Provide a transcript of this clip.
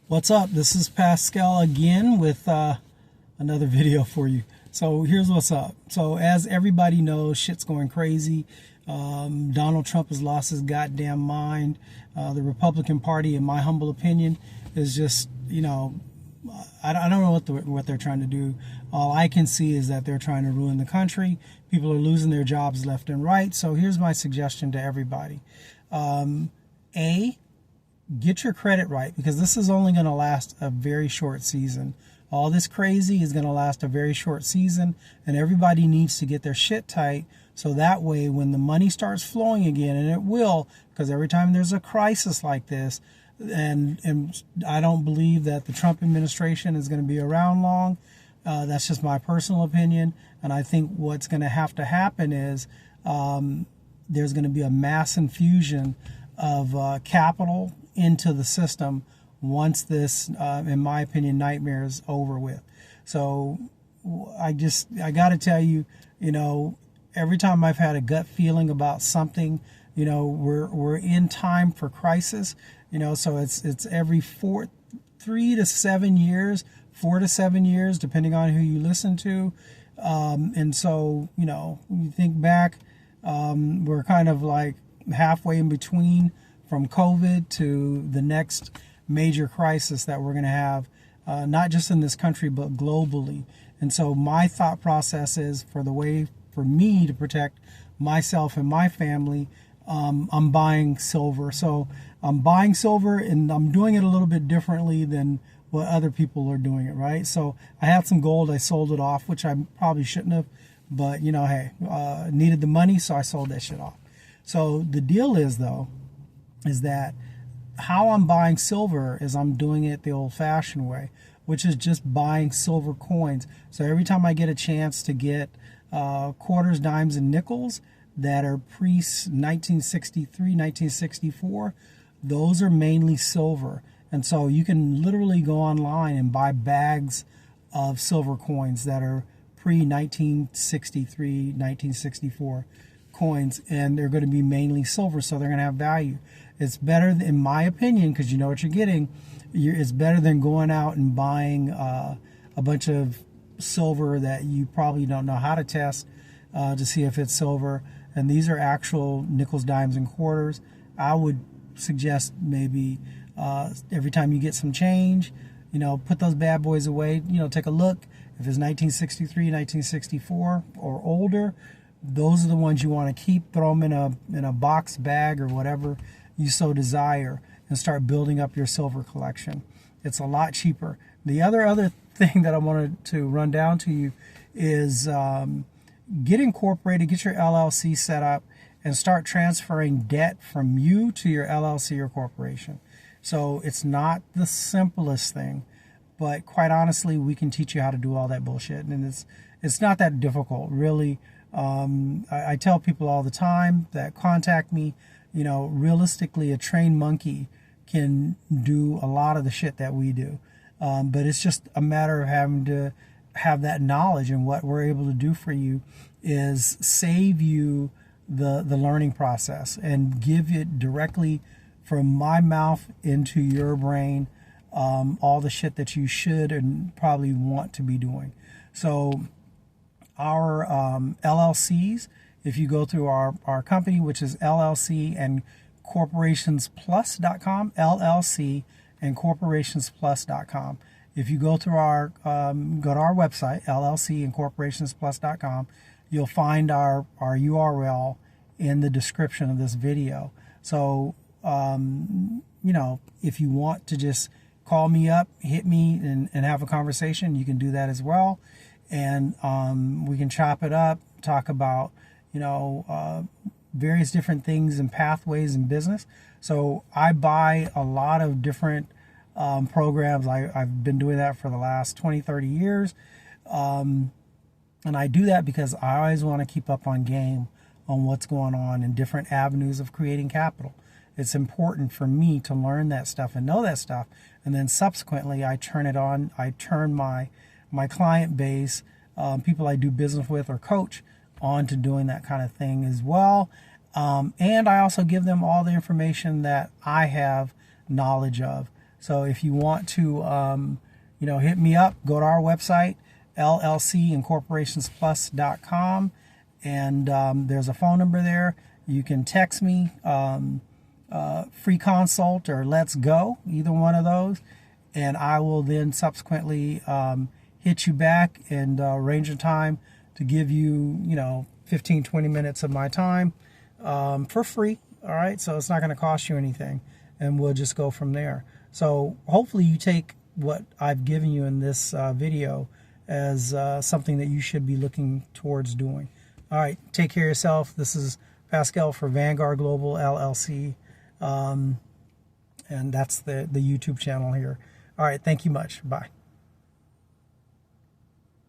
What's up? This is Pascal again with another video for you. So here's what's up. So as everybody knows, shit's going crazy. Donald Trump has lost his goddamn mind. The Republican Party, in my humble opinion, is just, I don't know what they're trying to do. All I can see is that they're trying to ruin the country. People are losing their jobs left and right. So here's my suggestion to everybody. Get your credit right, because this is only going to last a very short season. All this crazy is going to last a very short season, and everybody needs to get their shit tight so that way when the money starts flowing again, and it will, because every time there's a crisis like this, and I don't believe that the Trump administration is going to be around long. That's just my personal opinion, and I think what's going to have to happen is there's going to be a mass infusion of capital into the system once this, in my opinion, nightmare is over with. So I got to tell you, every time I've had a gut feeling about something, we're in time for crisis. So it's every 4 to 7 years, depending on who you listen to. And so, you think back, we're kind of like halfway in between from COVID to the next major crisis that we're going to have, not just in this country, but globally. And so my thought process is for me to protect myself and my family, I'm buying silver. So I'm buying silver, and I'm doing it a little bit differently than what other people are doing it, right? So I had some gold, I sold it off, which I probably shouldn't have, but hey, needed the money, so I sold that shit off. So the deal is that how I'm buying silver is I'm doing it the old-fashioned way, which is just buying silver coins. So every time I get a chance to get quarters, dimes, and nickels that are pre-1963, 1964, those are mainly silver. And so you can literally go online and buy bags of silver coins that are pre-1963, 1964 coins, and they're going to be mainly silver, so they're going to have value. It's better, in my opinion, because you know what you're getting. It's better than going out and buying a bunch of silver that you probably don't know how to test to see if it's silver. And these are actual nickels, dimes, and quarters. I would suggest maybe every time you get some change, put those bad boys away. Take a look. If it's 1963, 1964 or older, those are the ones you want to keep. Throw them in a box bag or whatever you so desire, and start building up your silver collection. It's a lot cheaper. The other thing that I wanted to run down to you is get incorporated, get your LLC set up, and start transferring debt from you to your LLC or corporation. So it's not the simplest thing, but quite honestly, we can teach you how to do all that bullshit, and it's not that difficult, really. I tell people all the time that contact me, realistically, a trained monkey can do a lot of the shit that we do. But it's just a matter of having to have that knowledge, and what we're able to do for you is save you the learning process and give it directly from my mouth into your brain, all the shit that you should and probably want to be doing. So our LLCs, if you go through our company, which is LLC and Corporations Plus.com, LLC and Corporations Plus.com. If you go through go to our website, LLC and Corporations Plus.com, you'll find our URL in the description of this video. So, if you want to just call me up, hit me, and have a conversation, you can do that as well. And we can chop it up, talk about, various different things and pathways in business. So I buy a lot of different programs. I've been doing that for the last 20, 30 years. And I do that because I always want to keep up on game on what's going on in different avenues of creating capital. It's important for me to learn that stuff and know that stuff. And then subsequently, I turn it on. I turn my client base, people I do business with or coach, on to doing that kind of thing as well. And I also give them all the information that I have knowledge of. So if you want to, hit me up, go to our website, LLC and Corporations Plus.com, and there's a phone number there. You can text me, free consult or let's go, either one of those, and I will then subsequently hit you back and arrange a time to give you, 15-20 minutes of my time for free. All right, so it's not going to cost you anything, and we'll just go from there. So hopefully you take what I've given you in this video as something that you should be looking towards doing. All right, take care of yourself. This is Pascal for Vanguard Global LLC, and that's the YouTube channel here. All right, thank you much. Bye.